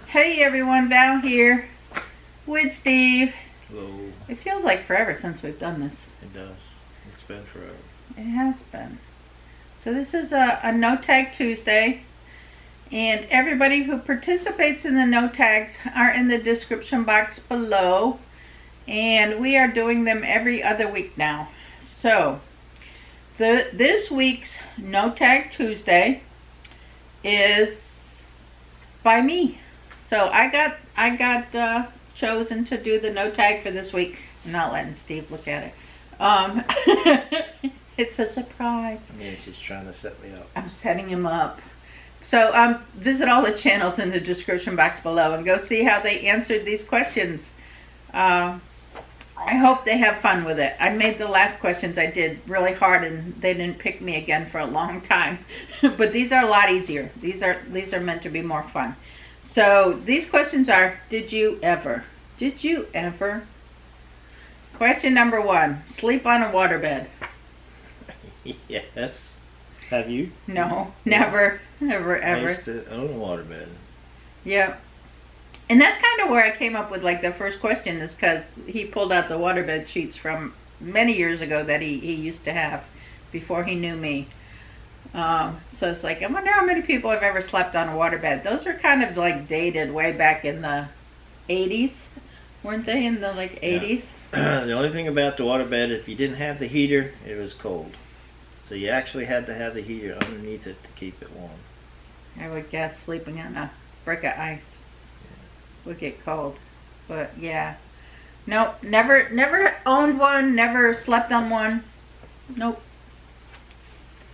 Hey everyone, Val here with Steve. Hello. It feels like forever since we've done this. It does. It's been forever. It has been. So this is a No Tag Tuesday, and everybody who participates in the no tags are in the description box below, and we are doing them every other week now. So this week's No Tag Tuesday is by me. So I got chosen to do the no tag for this week. I'm not letting Steve look at it. It's a surprise. Yeah, she's trying to set me up. I'm setting him up. So visit all the channels in the description box below and go see how they answered these questions. I hope they have fun with it. I made the last questions I did really hard and they didn't pick me again for a long time. But these are a lot easier. These are meant to be more fun. So these questions are, did you ever? Did you ever? Question number 1, sleep on a waterbed. Yes. Have you? No, never, ever. I used to own a waterbed. Yeah. And that's kind of where I came up with like the first question, is because he pulled out the waterbed sheets from many years ago that he used to have before he knew me. So it's like, I wonder how many people have ever slept on a waterbed. Those were kind of like dated way back in the 80s, weren't they? In the like 80s? Yeah. The only thing about the waterbed, if you didn't have the heater, it was cold. So you actually had to have the heater underneath it to keep it warm. I would guess sleeping on a brick of ice would get cold. But yeah. Nope, never owned one, never slept on one. Nope.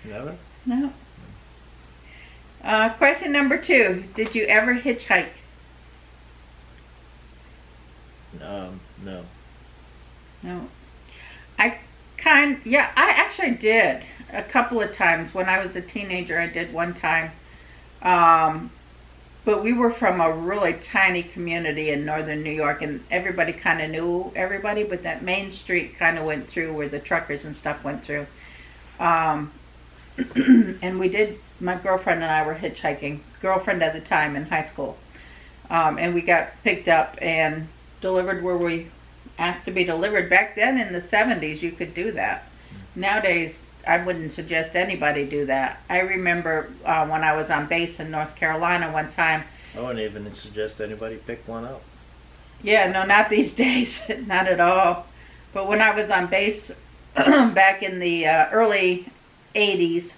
Never? No. Question number 2. Did you ever hitchhike? No. No. I actually did a couple of times. When I was a teenager, I did one time. But we were from a really tiny community in northern New York, and everybody kind of knew everybody, but that main street kind of went through where the truckers and stuff went through. And we did, my girlfriend and I were hitchhiking, girlfriend at the time in high school. And we got picked up and delivered where we asked to be delivered. Back then in the 70s, you could do that. Nowadays, I wouldn't suggest anybody do that. I remember when I was on base in North Carolina one time. I wouldn't even suggest anybody pick one up. Yeah, no, not these days. Not at all. But when I was on base back in the early 80s,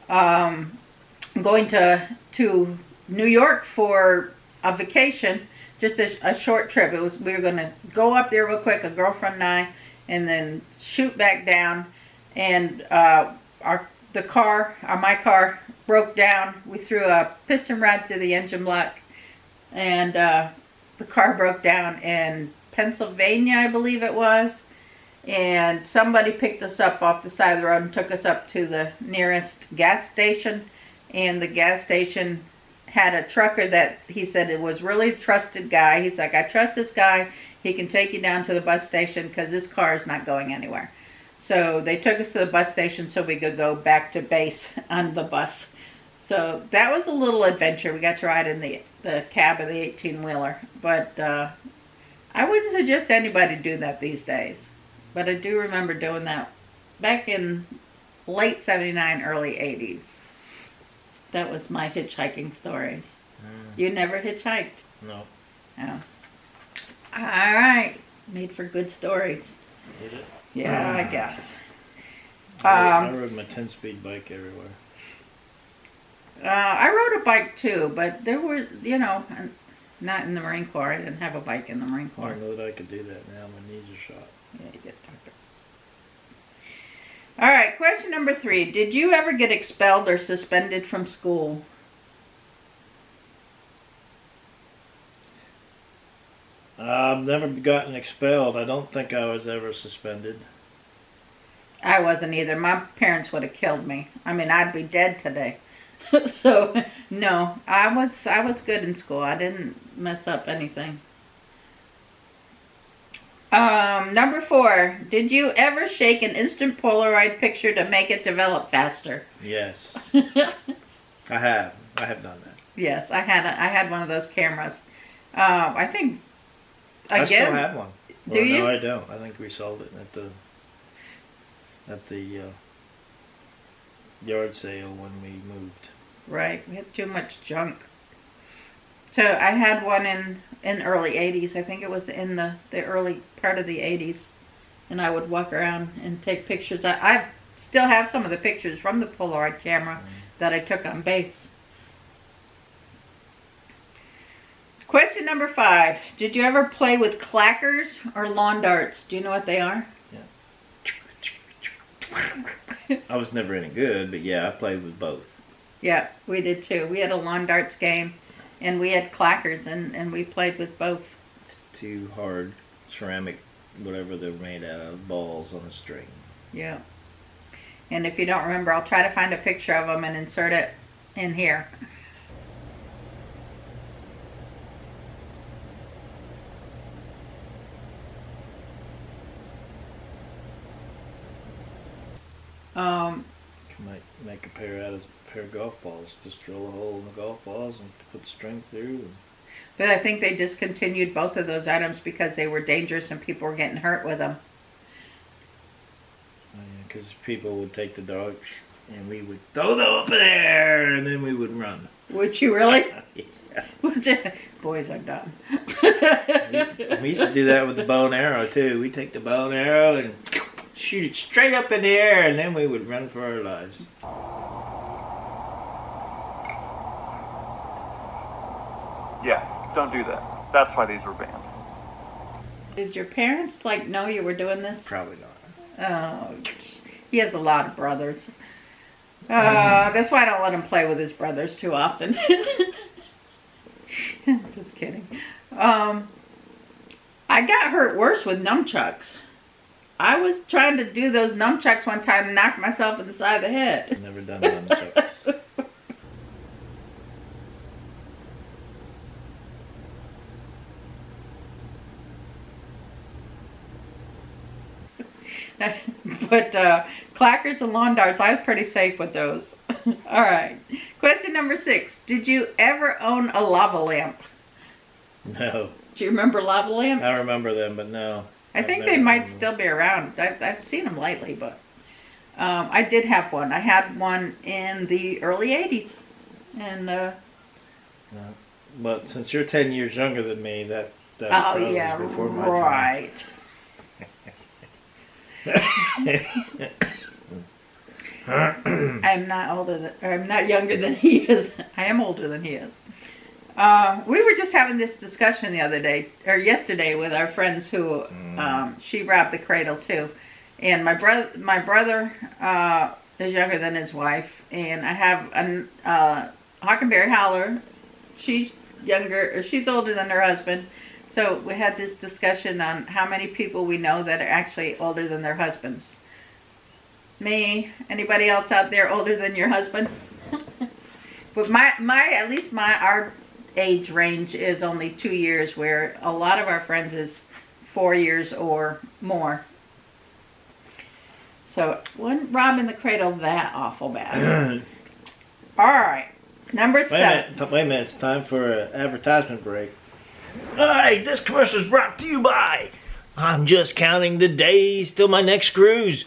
going to New York for a vacation, just a short trip. We were going to go up there real quick, a girlfriend and I, and then shoot back down. And my car broke down. We threw a piston rod through the engine block, and the car broke down in Pennsylvania, I believe it was. And somebody picked us up off the side of the road and took us up to the nearest gas station. And the gas station had a trucker that he said it was really a trusted guy. He's like, I trust this guy. He can take you down to the bus station because this car is not going anywhere. So they took us to the bus station so we could go back to base on the bus. So that was a little adventure. We got to ride in the cab of the 18-wheeler. But I wouldn't suggest anybody do that these days. But I do remember doing that back in late 79, early 80s. That was my hitchhiking stories. You never hitchhiked? No. No. All right. Made for good stories. Did it? Yeah, I guess. I rode my 10-speed bike everywhere. I rode a bike too, but there were, not in the Marine Corps. I didn't have a bike in the Marine Corps. I know that I could do that now. My knees are shot. Yeah, you get tucker. All right, question number 3. Did you ever get expelled or suspended from school? I've never gotten expelled. I don't think I was ever suspended. I wasn't either. My parents would have killed me. I mean, I'd be dead today. So, no, I was good in school. I didn't mess up anything. Number 4, did you ever shake an instant Polaroid picture to make it develop faster? Yes. I have done that. Yes, I had one of those cameras. I think I again. still have one. Do you? No, I don't. I think we sold it at the yard sale when we moved. Right, we had too much junk. So I had one in early 80s. I think it was in the early part of the 80s. And I would walk around and take pictures. I still have some of the pictures from the Polaroid camera that I took on base. Question number 5. Did you ever play with clackers or lawn darts? Do you know what they are? Yeah. I was never any good, but yeah, I played with both. Yeah, we did too. We had a lawn darts game, and we had clackers, and we played with both. 2 hard ceramic, whatever they're made out of, balls on a string. Yeah. And if you don't remember, I'll try to find a picture of them and insert it in here. You might make a pair out of golf balls. Just drill a hole in the golf balls and put string through. But I think they discontinued both of those items because they were dangerous and people were getting hurt with them. Because people would take the darts and we would throw them up in the air and then we would run. Would you really? Yeah. Boys are dumb. We used to do that with the bow and arrow too. We'd take the bow and arrow and shoot it straight up in the air and then we would run for our lives. Yeah, don't do that. That's why these were banned. Did your parents know you were doing this? Probably not. Oh, he has a lot of brothers. That's why I don't let him play with his brothers too often. Just kidding. I got hurt worse with nunchucks. I was trying to do those nunchucks one time and knocked myself in the side of the head. I've never done nunchucks. But clackers and lawn darts, I was pretty safe with those. All right. Question number 6. Did you ever own a lava lamp? No. Do you remember lava lamps? I remember them, but no. I think they might still be around. I've seen them lately, but I did have one. I had one in the early 80s. And but since you're 10 years younger than me, that oh yeah, was before my right. I'm not younger than he is. I am older than he is. We were just having this discussion the other day, or yesterday, with our friends who she robbed the cradle too, and my brother is younger than his wife, and I have a Hockenberry Howler. She's older than her husband. So we had this discussion on how many people we know that are actually older than their husbands. Me, anybody else out there older than your husband? But our age range is only 2 years, where a lot of our friends is 4 years or more. So wasn't robbing the cradle that awful bad. All right, number 7. Wait a minute, it's time for an advertisement break. Hey, this commercial is brought to you by I'm just counting the days till my next cruise.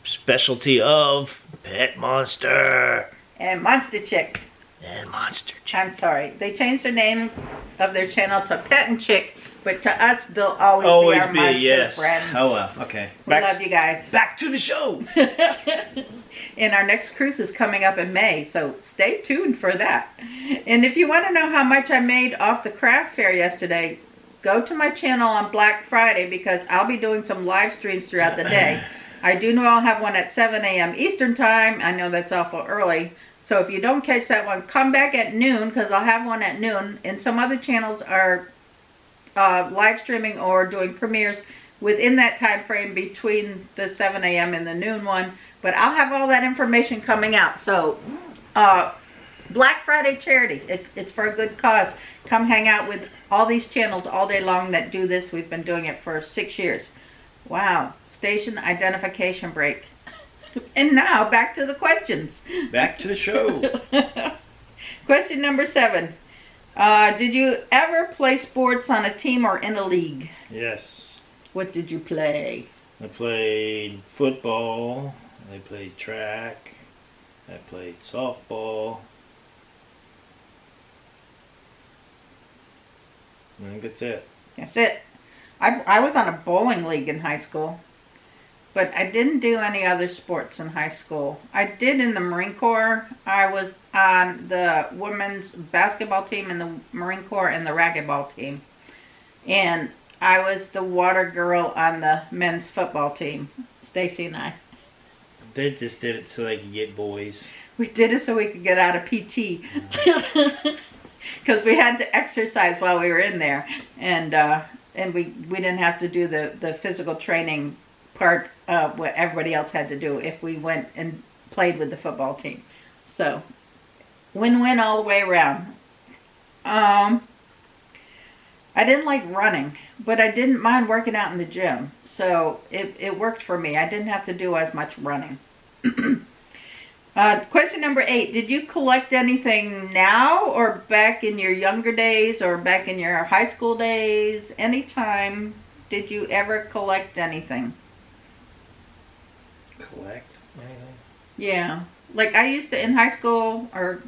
Specialty of Pet Monster. And Monster Chick. And Monster Chick. I'm sorry. They changed the name of their channel to Pet and Chick, but to us, they'll always be our monster friends. Oh, well, okay. We love you guys. Back to the show. And our next cruise is coming up in May, so stay tuned for that. And if you want to know how much I made off the craft fair yesterday, go to my channel on Black Friday, because I'll be doing some live streams throughout the day. I do know I'll have one at 7 a.m. Eastern Time. I know that's awful early. So if you don't catch that one, come back at noon, because I'll have one at noon. And some other channels are live streaming or doing premieres within that time frame between the 7 a.m. and the noon one. But I'll have all that information coming out. So Black Friday charity, it's for a good cause. Come hang out with all these channels all day long that do this. We've been doing it for 6 years. Wow. Station identification break. And now back to the questions. Back to the show. Question number 7. Did you ever play sports on a team or in a league? Yes. What did you play? I played football. I played track. I played softball. I think that's it. That's it. I was on a bowling league in high school, but I didn't do any other sports in high school. I did in the Marine Corps. I was on the women's basketball team in the Marine Corps and the racquetball team. And I was the water girl on the men's football team, Stacy and I. They just did it so they could get boys. We did it so we could get out of PT. Because we had to exercise while we were in there. And we didn't have to do the physical training part of what everybody else had to do if we went and played with the football team. So, win-win all the way around. I didn't like running, but I didn't mind working out in the gym. So, it worked for me. I didn't have to do as much running. Question number 8. Did you collect anything now or back in your younger days or back in your high school days? Anytime, did you ever collect anything? Collect anything? Yeah. Like I used to in high school or,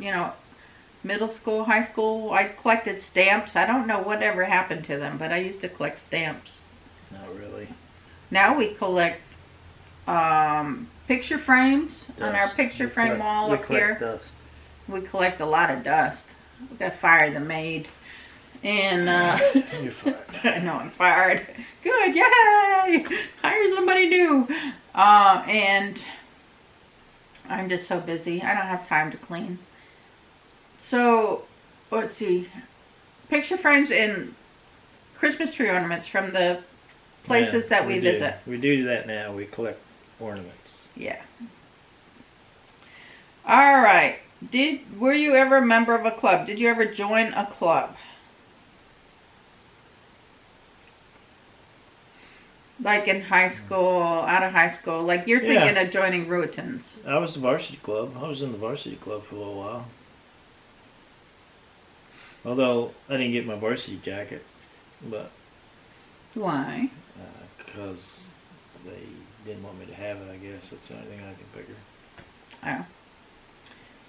middle school, high school, I collected stamps. I don't know whatever happened to them, but I used to collect stamps. Not really. Now we collect picture frames on our picture frame wall up here. Dust. We collect a lot of dust. We got fired the maid. And You're fired. I know I'm fired. Good, yay! Hire somebody new. And I'm just so busy. I don't have time to clean. So, let's see. Picture frames and Christmas tree ornaments from the places that we visit. We do that now. We collect ornaments. Yeah. All right. Were you ever a member of a club? Did you ever join a club? Like in high school, out of high school. Like you're thinking of joining Ruitons. I was the varsity club. I was in the varsity club for a little while. Although I didn't get my varsity jacket, but Why? because they didn't want me to have it. I guess that's the only thing I can figure. Oh.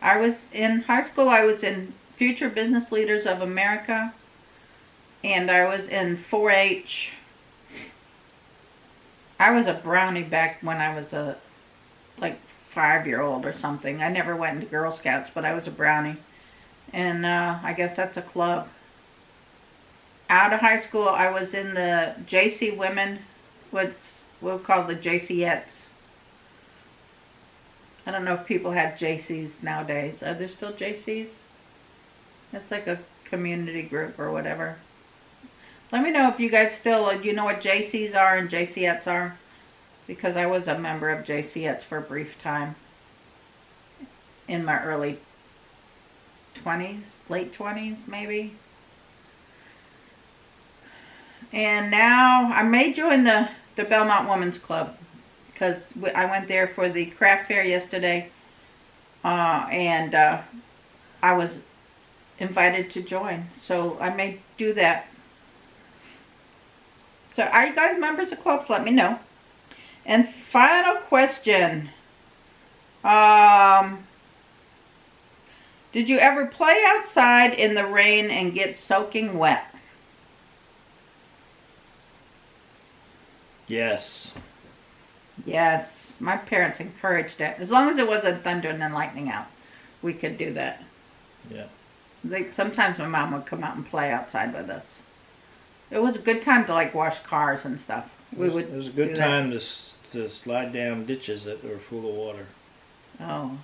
I was in high school. I was in Future Business Leaders of America, and I was in 4-H. I was a brownie back when I was a 5-year-old or something. I never went into Girl Scouts, but I was a brownie. And I guess that's a club. Out of high school, I was in the JC Women, what's we'll call the JCettes. I don't know if people have JCs nowadays. Are there still JCs? It's like a community group or whatever. Let me know if you guys still, you know what JCs are and JCettes are. Because I was a member of JCettes for a brief time. In my early 20s, late 20s maybe. And now I may join the Belmont Women's Club. Because I went there for the craft fair yesterday. And I was invited to join. So I may do that. So are you guys members of clubs? Let me know. And final question. Did you ever play outside in the rain and get soaking wet? Yes. Yes. My parents encouraged it. As long as it wasn't thundering and lightning out, we could do that. Yeah. Sometimes my mom would come out and play outside with us. It was a good time to wash cars and stuff. It was a good time to slide down ditches that were full of water. Oh.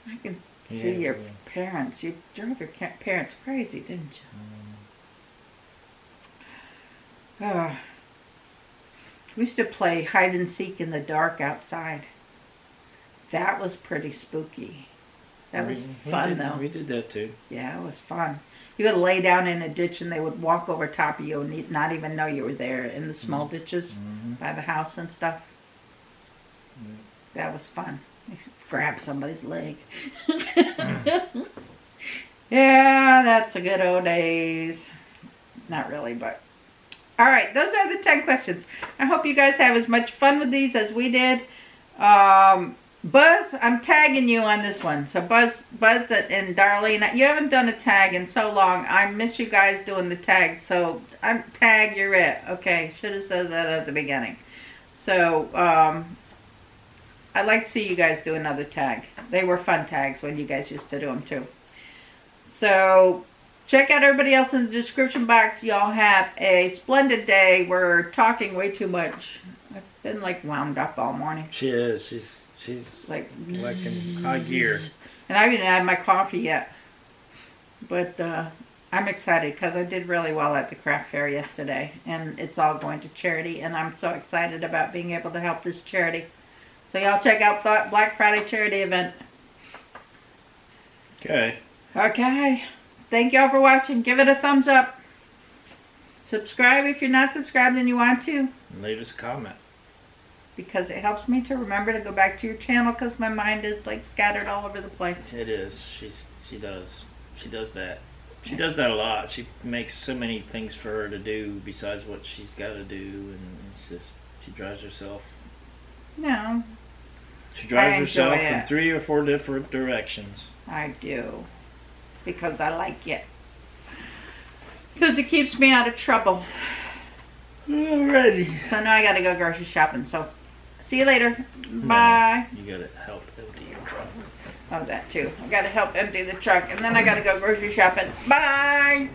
I can see your parents. You drove your parents crazy, didn't you? Oh. We used to play hide and seek in the dark outside. That was pretty spooky. That was fun, though. We did that, too. Yeah, it was fun. You would lay down in a ditch and they would walk over top of you and not even know you were there in the small ditches by the house and stuff. That was fun. You grab somebody's leg. Yeah, that's the good old days. Not really, but. Alright, those are the 10 questions. I hope you guys have as much fun with these as we did. Buzz, I'm tagging you on this one. So Buzz and Darlene, you haven't done a tag in so long. I miss you guys doing the tags. So I'm tag, you're it. Okay, should have said that at the beginning. So I'd like to see you guys do another tag. They were fun tags when you guys used to do them too. So check out everybody else in the description box. Y'all have a splendid day. We're talking way too much. I've been like wound up all morning. She is. She's like in high gear. And I haven't had my coffee yet. But I'm excited because I did really well at the craft fair yesterday. And it's all going to charity. And I'm so excited about being able to help this charity. So y'all check out Black Friday charity event. Okay. Okay. Thank y'all for watching. Give it a thumbs up. Subscribe if you're not subscribed and you want to. And leave us a comment. Because it helps me to remember to go back to your channel because my mind is like scattered all over the place. It is. She does that. She does that a lot. She makes so many things for her to do besides what she's got to do, and it's just she drives herself. No. She drives herself in 3 or 4 different directions. I do. Because I like it. Because it keeps me out of trouble. Alrighty. So now I gotta go grocery shopping. So see you later. Bye. No, you gotta help empty your truck. Oh, that too. I gotta help empty the truck. And then I gotta go grocery shopping. Bye.